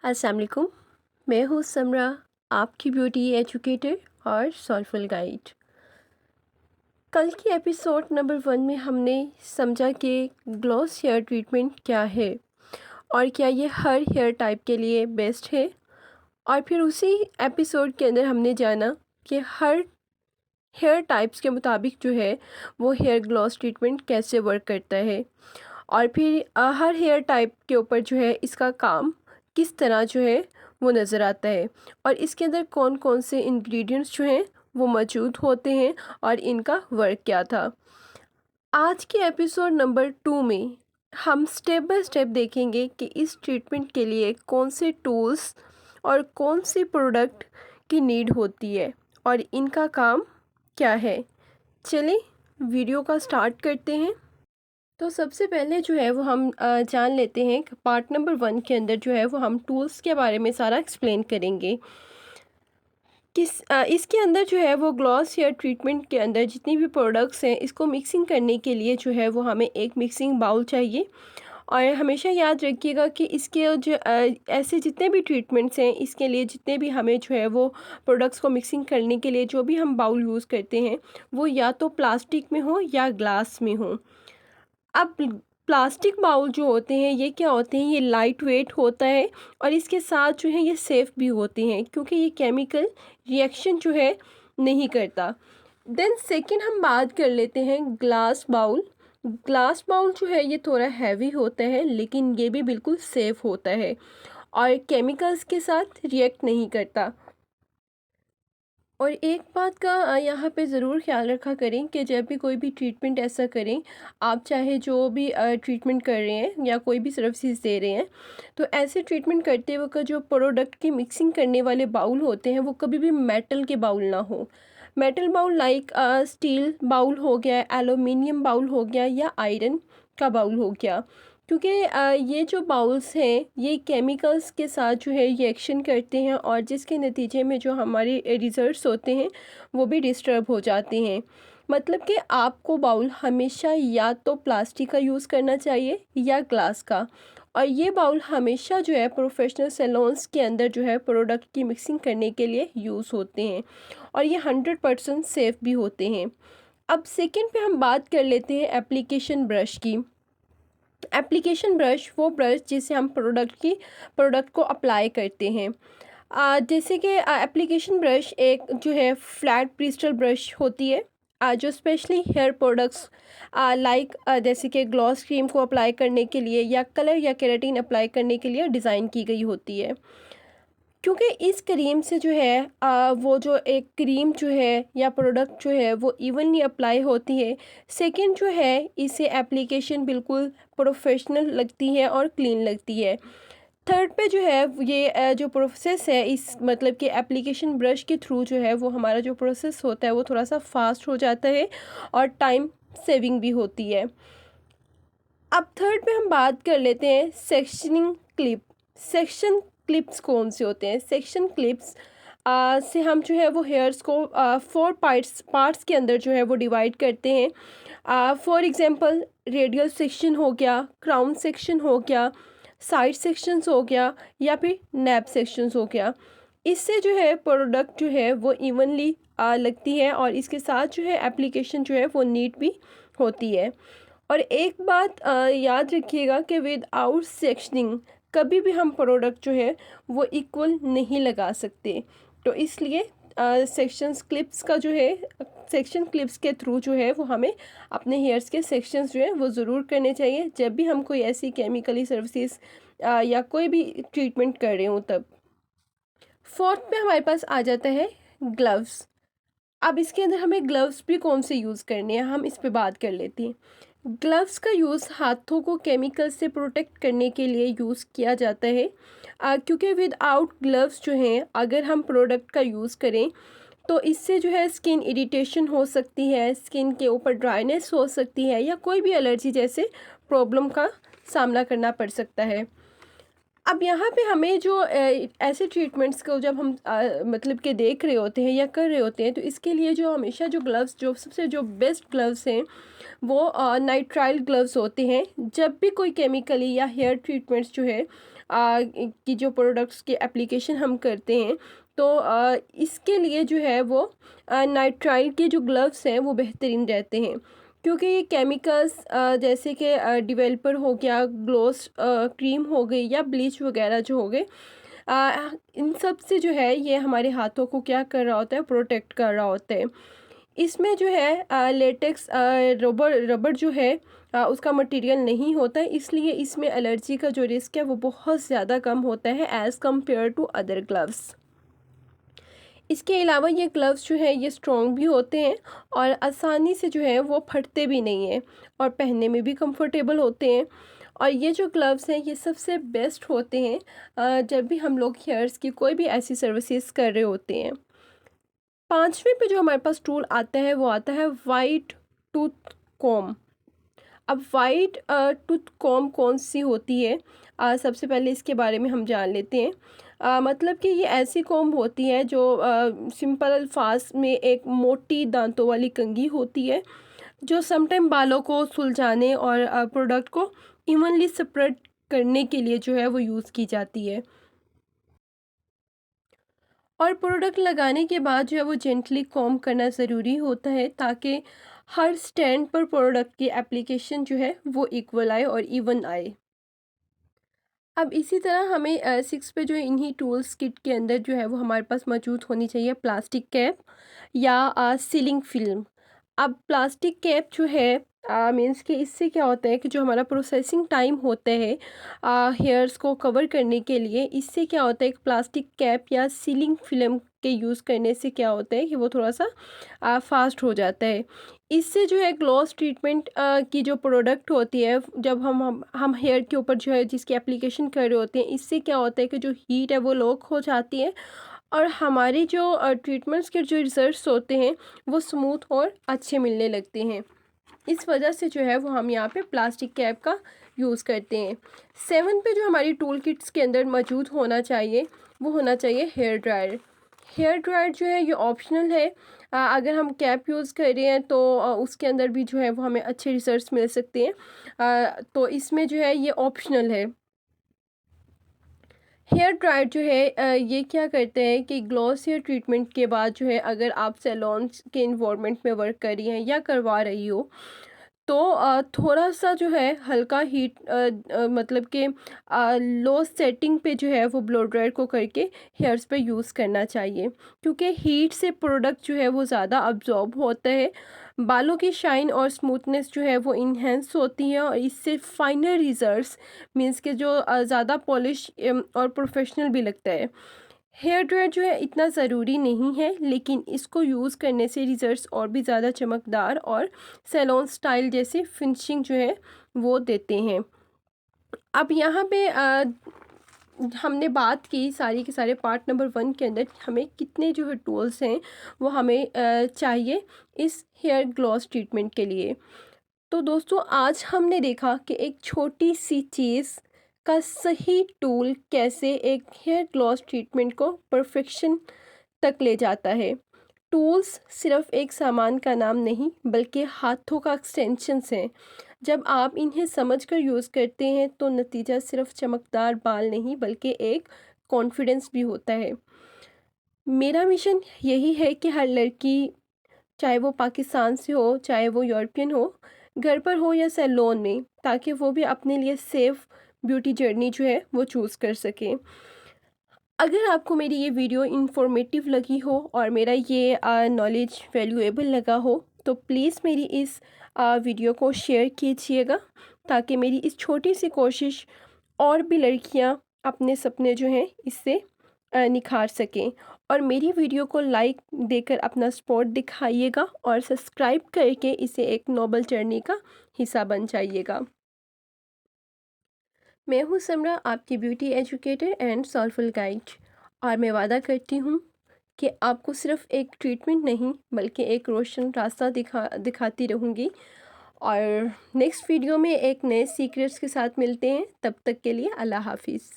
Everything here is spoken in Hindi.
अस्सलाम वालेकुम। मैं हूँ समरा, आपकी ब्यूटी एजुकेटर और सोलफुल गाइड। कल की एपिसोड नंबर 1 में हमने समझा कि ग्लॉस हेयर ट्रीटमेंट क्या है और क्या ये हर हेयर टाइप के लिए बेस्ट है। और फिर उसी एपिसोड के अंदर हमने जाना कि हर हेयर टाइप्स के मुताबिक जो है वो हेयर ग्लॉस ट्रीटमेंट कैसे वर्क करता है। और फिर हर हेयर टाइप के ऊपर जो है इसका काम किस तरह जो है वो नज़र आता है और इसके अंदर कौन कौन से इंग्रेडिएंट्स जो हैं वो मौजूद होते हैं और इनका वर्क क्या था। आज के एपिसोड नंबर 2 में हम स्टेप बाय स्टेप देखेंगे कि इस ट्रीटमेंट के लिए कौन से टूल्स और कौन सी प्रोडक्ट की नीड होती है और इनका काम क्या है। चलिए वीडियो का स्टार्ट करते हैं। तो सबसे पहले जो है वो हम जान लेते हैं कि पार्ट नंबर 1 के अंदर जो है वो हम टूल्स के बारे में सारा एक्सप्लेन करेंगे। इसके अंदर जो है वो ग्लॉस हेयर ट्रीटमेंट के अंदर जितनी भी प्रोडक्ट्स हैं इसको मिक्सिंग करने के लिए जो है वो हमें एक मिक्सिंग बाउल चाहिए। और हमेशा याद रखिएगा कि इसके जो ऐसे जितने भी ट्रीटमेंट्स हैं इसके लिए जितने भी हमें जो है वो प्रोडक्ट्स को मिक्सिंग करने के लिए जो भी हम बाउल यूज़ करते हैं वो या तो प्लास्टिक में हो या ग्लास में हो। अब प्लास्टिक बाउल जो होते हैं ये क्या होते हैं, ये लाइट वेट होता है और इसके साथ जो है ये सेफ़ भी होते हैं क्योंकि ये केमिकल रिएक्शन जो है नहीं करता। देन सेकंड हम बात कर लेते हैं ग्लास बाउल। ग्लास बाउल जो है ये थोड़ा हैवी होता है लेकिन ये भी बिल्कुल सेफ़ होता है और केमिकल्स के साथ रिएक्ट नहीं करता। और एक बात का यहाँ पे ज़रूर ख्याल रखा करें कि जब भी कोई भी ट्रीटमेंट ऐसा करें, आप चाहे जो भी ट्रीटमेंट कर रहे हैं या कोई भी सर्विसेज दे रहे हैं, तो ऐसे ट्रीटमेंट करते वक्त जो प्रोडक्ट की मिक्सिंग करने वाले बाउल होते हैं वो कभी भी मेटल के बाउल ना हो। Metal bowl like steel bowl हो गया, एलुमिनियम बाउल हो गया या आयरन का बाउल हो गया। क्योंकि ये जो बाउल्स हैं ये केमिकल्स के साथ जो है रिएक्शन करते हैं और जिसके नतीजे में जो हमारे रिज़ल्ट्स होते हैं वो भी डिस्टर्ब हो जाते हैं। मतलब कि आपको बाउल हमेशा या तो प्लास्टिक का यूज़ करना चाहिए या ग्लास का। और ये बाउल हमेशा जो है प्रोफेशनल सैलून्स के अंदर जो है प्रोडक्ट की मिक्सिंग करने के लिए यूज़ होते हैं और ये 100% सेफ़ भी होते हैं। अब सेकंड पे हम बात कर लेते हैं एप्लीकेशन ब्रश की। एप्लीकेशन ब्रश वो ब्रश जिसे हम प्रोडक्ट को अप्लाई करते हैं। जैसे कि एप्लीकेशन ब्रश एक जो है फ्लैट ब्रिस्टल ब्रश होती है, जो स्पेशली हेयर प्रोडक्ट्स लाइक जैसे कि ग्लॉस क्रीम को अप्लाई करने के लिए या कलर या केराटिन अप्लाई करने के लिए डिज़ाइन की गई होती है। क्योंकि इस क्रीम से जो है वो जो एक क्रीम जो है या प्रोडक्ट जो है वो इवनली अप्लाई होती है। सेकंड जो है इसे एप्लीकेशन बिल्कुल प्रोफेशनल लगती है और क्लीन लगती है। थर्ड पे जो है ये जो प्रोसेस है इस मतलब कि एप्लीकेशन ब्रश के थ्रू जो है वो हमारा जो प्रोसेस होता है वो थोड़ा सा फास्ट हो जाता है और टाइम सेविंग भी होती है। अब थर्ड पे हम बात कर लेते हैं सेक्शनिंग क्लिप। सेक्शन क्लिप्स कौन से होते हैं? सेक्शन क्लिप्स से हम जो है वो हेयर्स को 4 पार्ट्स के अंदर जो है वो डिवाइड करते हैं। फॉर एग्जांपल रेडियल सेक्शन हो गया, क्राउन सेक्शन हो गया, साइड सेक्शंस हो गया या फिर नैप सेक्शंस हो गया। इससे जो है प्रोडक्ट जो है वो इवनली लगती है और इसके साथ जो है एप्लीकेशन जो है वो नीट भी होती है। और एक बात याद रखिएगा कि विदाउट सेक्शनिंग कभी भी हम प्रोडक्ट जो है वो इक्वल नहीं लगा सकते। तो इसलिए सेक्शंस क्लिप्स का जो है सेक्शन क्लिप्स के थ्रू जो है वो हमें अपने हेयर्स के सेक्शंस जो है वो ज़रूर करने चाहिए जब भी हम कोई ऐसी केमिकली सर्विसेज या कोई भी ट्रीटमेंट कर रहे हों तब। फोर्थ पे हमारे पास आ जाता है ग्लव्स। अब इसके अंदर हमें ग्लव्स भी कौन से यूज़ करने हैं हम इस पे बात कर लेते हैं। ग्लव्स का यूज़ हाथों को केमिकल से प्रोटेक्ट करने के लिए यूज़ किया जाता है। क्योंकि विदाउट ग्लव्स जो हैं अगर हम प्रोडक्ट का यूज़ करें तो इससे जो है स्किन इरिटेशन हो सकती है, स्किन के ऊपर ड्राइनेस हो सकती है या कोई भी एलर्जी जैसे प्रॉब्लम का सामना करना पड़ सकता है। अब यहाँ पे हमें जो ऐसे ट्रीटमेंट्स को जब हम मतलब कि देख रहे होते हैं या कर रहे होते हैं तो इसके लिए जो हमेशा जो ग्लव्स जो सबसे जो बेस्ट ग्लव्स हैं वो नाइट्राइल ग्लव्स होते हैं। जब भी कोई केमिकली या हेयर ट्रीटमेंट्स जो है की जो प्रोडक्ट्स की एप्लीकेशन हम करते हैं, तो इसके लिए जो है वो नाइट्राइल के जो ग्लव्स हैं वो बेहतरीन रहते हैं, क्योंकि ये केमिकल्स जैसे कि डेवलपर हो गया, ग्लोस क्रीम हो गई या ब्लीच वगैरह जो हो गए, इन सब से जो है ये हमारे हाथों को क्या कर रहा होता है, प्रोटेक्ट कर रहा होता है। इसमें जो है लेटेक्स रबर रबर जो है उसका मटेरियल नहीं होता है, इसलिए इसमें एलर्जी का जो रिस्क है वो बहुत ज़्यादा कम होता है as compare to other gloves. इसके अलावा ये ग्लव्स जो है ये स्ट्रॉन्ग भी होते हैं और आसानी से जो है वो फटते भी नहीं हैं और पहनने में भी कंफर्टेबल होते हैं। और ये जो ग्लव्स हैं ये सबसे बेस्ट होते हैं जब भी हम लोग हेयर्स की कोई भी ऐसी सर्विसेज कर रहे होते हैं। पांचवें पे जो हमारे पास टूल आता है वो आता है वाइट टूथ कॉम। अब वाइट टूथ कॉम कौन सी होती है, सबसे पहले इसके बारे में हम जान लेते हैं। मतलब कि ये ऐसी कॉम होती है जो सिंपल अल्फाज में एक मोटी दांतों वाली कंघी होती है, जो समटाइम बालों को सुलझाने और प्रोडक्ट को इवनली स्प्रेड करने के लिए जो है वो यूज़ की जाती है। और प्रोडक्ट लगाने के बाद जो है वो जेंटली कॉम्ब करना ज़रूरी होता है, ताकि हर स्टैंड पर प्रोडक्ट की एप्लीकेशन जो है वो इक्वल आए और इवन आए। अब इसी तरह हमें सिक्स पे जो इन्हीं टूल्स किट के अंदर जो है वो हमारे पास मौजूद होनी चाहिए प्लास्टिक कैप या सीलिंग फिल्म। अब प्लास्टिक कैप जो है मीन्स कि इससे क्या होता है कि जो हमारा प्रोसेसिंग टाइम होता है हेयर्स को कवर करने के लिए, इससे क्या होता है कि प्लास्टिक कैप या सीलिंग फिल्म के यूज़ करने से क्या होता है कि वो थोड़ा सा फास्ट हो जाता है। इससे जो है ग्लॉस ट्रीटमेंट की जो प्रोडक्ट होती है, जब हम हेयर के ऊपर जो है जिसकी एप्लीकेशन कर रहे होते हैं, इससे क्या होता है कि जो हीट है वो लॉक हो जाती है और हमारे जो ट्रीटमेंट्स के जो रिजल्ट्स होते हैं वो स्मूथ और अच्छे मिलने लगते हैं। इस वजह से जो है वो हम यहाँ पे प्लास्टिक कैप का यूज़ करते हैं। 7 पे जो हमारी टूल किट्स के अंदर मौजूद होना चाहिए वो होना चाहिए हेयर ड्रायर। हेयर ड्रायर जो है ये ऑप्शनल है। अगर हम कैप यूज़ कर रहे हैं तो उसके अंदर भी जो है वो हमें अच्छे रिजल्ट्स मिल सकते हैं, तो इसमें जो है ये ऑप्शनल है। हेयर ड्रायर जो है ये क्या करते हैं कि ग्लॉस हेयर ट्रीटमेंट के बाद जो है अगर आप सैलून्स के इन्वायरमेंट में वर्क कर रही हैं या करवा रही हो, तो थोड़ा सा जो है हल्का हीट मतलब कि लो सेटिंग पे जो है वो ब्लो ड्रायर को करके हेयर्स पे यूज़ करना चाहिए, क्योंकि हीट से प्रोडक्ट जो है वो ज़्यादा अब्जॉर्ब होता है, बालों की शाइन और स्मूथनेस जो है वो इन्हेंस होती है और इससे फाइनल रिजल्ट्स मीन्स के जो ज़्यादा पॉलिश और प्रोफेशनल भी लगता है। हेयर ड्रायर जो है इतना ज़रूरी नहीं है, लेकिन इसको यूज़ करने से रिज़ल्ट्स और भी ज़्यादा चमकदार और सैलून स्टाइल जैसी फिनिशिंग जो है वो देते हैं। अब यहाँ पे हमने बात की सारी के सारे पार्ट नंबर 1 के अंदर हमें कितने जो है टूल्स हैं वो हमें चाहिए इस हेयर ग्लॉस ट्रीटमेंट के लिए। तो दोस्तों आज हमने देखा कि एक छोटी सी चीज़ का सही टूल कैसे एक हेयर ग्लॉस ट्रीटमेंट को परफेक्शन तक ले जाता है। टूल्स सिर्फ एक सामान का नाम नहीं बल्कि हाथों का एक्सटेंशंस हैं। जब आप इन्हें समझकर यूज़ करते हैं तो नतीजा सिर्फ चमकदार बाल नहीं बल्कि एक कॉन्फिडेंस भी होता है। मेरा मिशन यही है कि हर लड़की, चाहे वो पाकिस्तान से हो चाहे वो यूरोपियन हो, घर पर हो या सैलून में, ताकि वो भी अपने लिए सेफ़ ब्यूटी जर्नी जो है वो चूज़ कर सकें। अगर आपको मेरी ये वीडियो इन्फॉर्मेटिव लगी हो और मेरा ये नॉलेज वैल्यूएबल लगा हो तो प्लीज़ मेरी इस वीडियो को शेयर कीजिएगा, ताकि मेरी इस छोटी सी कोशिश और भी लड़कियां अपने सपने जो हैं इससे निखार सकें। और मेरी वीडियो को लाइक देकर अपना सपोर्ट दिखाइएगा और सब्सक्राइब करके इसे एक नोबल जर्नी का हिस्सा बन जाइएगा। मैं हूँ समरा, आपकी beauty educator and soulful guide, और मैं वादा करती हूँ कि आपको सिर्फ एक ट्रीटमेंट नहीं बल्कि एक रोशन रास्ता दिखाती रहूँगी। और नेक्स्ट वीडियो में एक नए सीक्रेट्स के साथ मिलते हैं, तब तक के लिए अल्लाह हाफिज़।